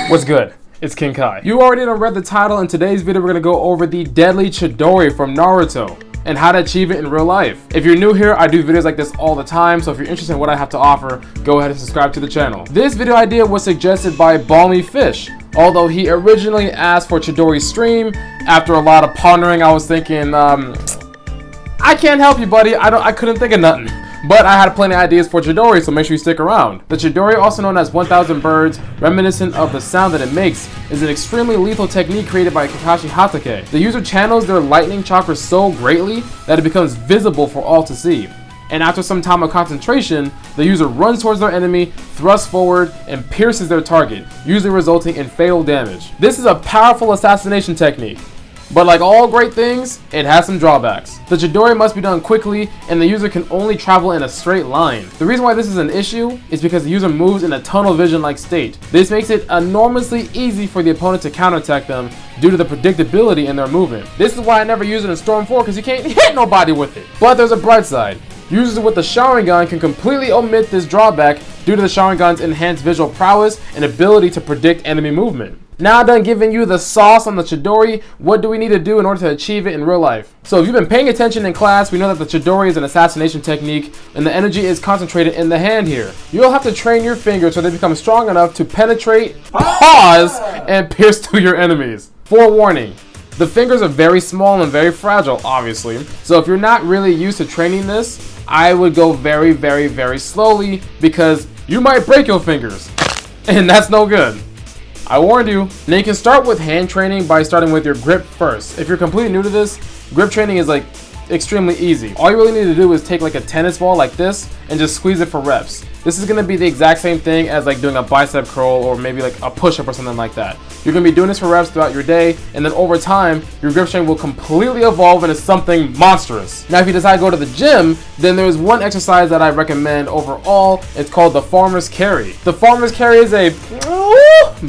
What's good? It's King Kai. You already done read the title. In today's video, we're gonna go over the deadly Chidori from Naruto and how to achieve it in real life. If you're new here, I do videos like this all the time, so if you're interested in what I have to offer, go ahead and subscribe to the channel. This video idea was suggested by Balmy Fish. Although he originally asked for Chidori's stream, after a lot of pondering, I was thinking, I can't help you, buddy. I couldn't think of nothing. But I had plenty of ideas for Chidori, so make sure you stick around. The Chidori, also known as 1000 birds, reminiscent of the sound that it makes, is an extremely lethal technique created by Kakashi Hatake. The user channels their lightning chakra so greatly that it becomes visible for all to see. And after some time of concentration, the user runs towards their enemy, thrusts forward, and pierces their target, usually resulting in fatal damage. This is a powerful assassination technique. But like all great things, it has some drawbacks. The Chidori must be done quickly, and the user can only travel in a straight line. The reason why this is an issue is because the user moves in a tunnel vision-like state. This makes it enormously easy for the opponent to counterattack them due to the predictability in their movement. This is why I never use it in Storm 4, because you can't hit nobody with it. But there's a bright side. Users with the Sharingan can completely omit this drawback due to the Sharingan's enhanced visual prowess and ability to predict enemy movement. Now done giving you the sauce on the Chidori, what do we need to do in order to achieve it in real life? So if you've been paying attention in class, we know that the Chidori is an assassination technique and the energy is concentrated in the hand here. You'll have to train your fingers so they become strong enough to penetrate, pause, and pierce through your enemies. Forewarning, the fingers are very small and very fragile, obviously. So if you're not really used to training this, I would go very, very, very slowly because you might break your fingers and that's no good. I warned you. Now you can start with hand training by starting with your grip first. If you're completely new to this, grip training is like extremely easy. All you really need to do is take like a tennis ball like this and just squeeze it for reps. This is going to be the exact same thing as like doing a bicep curl or maybe like a push-up or something like that. You're going to be doing this for reps throughout your day, and then over time, your grip strength will completely evolve into something monstrous. Now, if you decide to go to the gym, then there's one exercise that I recommend overall. It's called the farmer's carry. The farmer's carry is a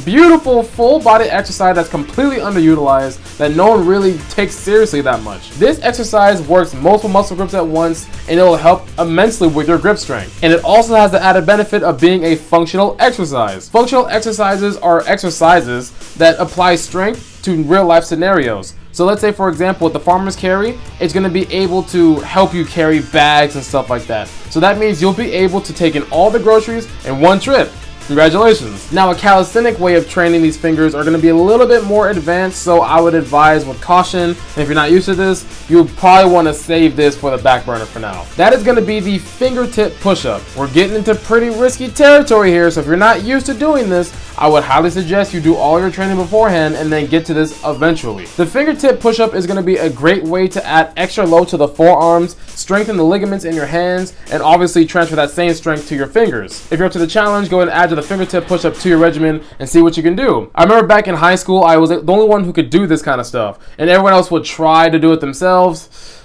beautiful full body exercise that's completely underutilized, that no one really takes seriously that much. This exercise works multiple muscle groups at once, and it will help immensely with your grip strength. And it also has the added benefit of being a functional exercise. Functional exercises are exercises that apply strength to real life scenarios. So let's say, for example, with the farmer's carry, it's going to be able to help you carry bags and stuff like that. So that means you'll be able to take in all the groceries in one trip. Congratulations. Now, a calisthenic way of training these fingers are going to be a little bit more advanced, so I would advise with caution. And if you're not used to this, you'll probably want to save this for the back burner for now. That is going to be the fingertip push-up. We're getting into pretty risky territory here, so if you're not used to doing this, I would highly suggest you do all your training beforehand and then get to this eventually. The fingertip push-up is going to be a great way to add extra load to the forearms, strengthen the ligaments in your hands, and obviously transfer that same strength to your fingers. If you're up to the challenge, go ahead and add the fingertip push-up to your regimen and see what you can do. I remember back in high school, I was the only one who could do this kind of stuff, and everyone else would try to do it themselves.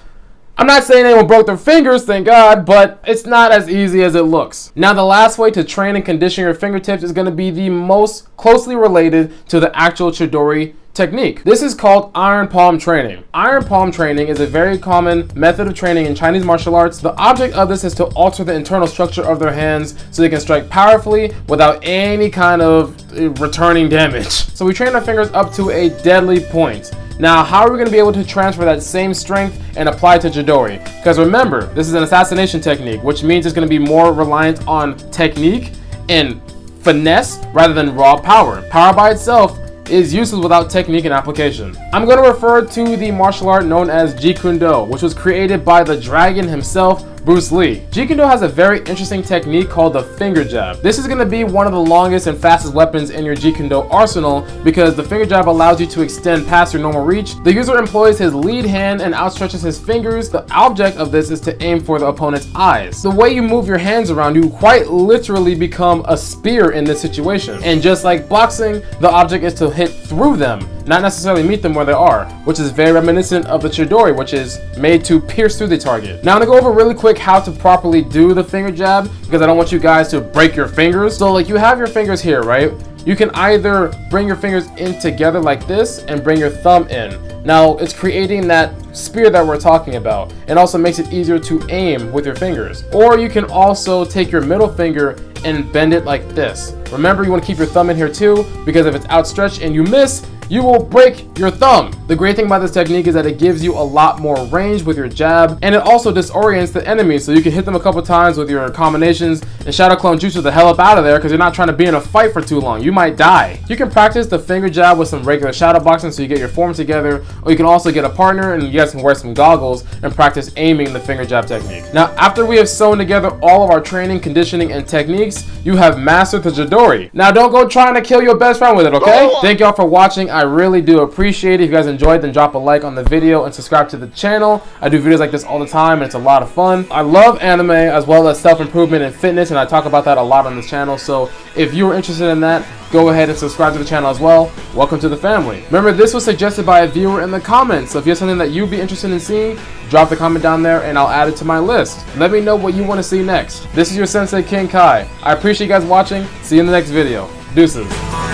I'm not saying anyone broke their fingers, thank God, but it's not as easy as it looks. Now, the last way to train and condition your fingertips is going to be the most closely related to the actual Chidori technique. This is called iron palm training. Iron palm training is a very common method of training in Chinese martial arts. The object of this is to alter the internal structure of their hands so they can strike powerfully without any kind of returning damage. So we train our fingers up to a deadly point. Now, how are we going to be able to transfer that same strength and apply it to Chidori? Because remember, this is an assassination technique, which means it's going to be more reliant on technique and finesse rather than raw power. Power by itself is useless without technique and application. I'm going to refer to the martial art known as Jeet Kune Do, which was created by the dragon himself, Bruce Lee. Jeet Kune Do has a very interesting technique called the finger jab. This is going to be one of the longest and fastest weapons in your Jeet Kune Do arsenal because the finger jab allows you to extend past your normal reach. The user employs his lead hand and outstretches his fingers. The object of this is to aim for the opponent's eyes. The way you move your hands around, you quite literally become a spear in this situation. And just like boxing, the object is to hit through them, not necessarily meet them where they are, which is very reminiscent of the Chidori, which is made to pierce through the target. Now, I'm going to go over really quick how to properly do the finger jab because I don't want you guys to break your fingers. So like you have your fingers here, right? You can either bring your fingers in together like this and bring your thumb in. Now, it's creating that spear that we're talking about. It also makes it easier to aim with your fingers. Or you can also take your middle finger and bend it like this. Remember, you want to keep your thumb in here too, because if it's outstretched and you miss, you will break your thumb. The great thing about this technique is that it gives you a lot more range with your jab, and it also disorients the enemy, so you can hit them a couple times with your combinations and Shadow Clone Jutsu the hell up out of there, because you're not trying to be in a fight for too long. You might die. You can practice the finger jab with some regular shadow boxing so you get your form together, or you can also get a partner and you guys can wear some goggles and practice aiming the finger jab technique. Now, after we have sewn together all of our training, conditioning, and techniques, you have mastered the Chidori. Now, don't go trying to kill your best friend with it, okay? Thank y'all for watching. I really do appreciate it. If you guys enjoyed, then drop a like on the video and subscribe to the channel. I do videos like this all the time and it's a lot of fun. I love anime as well as self-improvement and fitness, and I talk about that a lot on this channel. So if you're interested in that, go ahead and subscribe to the channel as well. Welcome to the family. Remember, this was suggested by a viewer in the comments, so if you have something that you'd be interested in seeing, drop the comment down there and I'll add it to my list. Let me know what you want to see next. This is your sensei, King Kai. I appreciate you guys watching. See you in the next video. Deuces.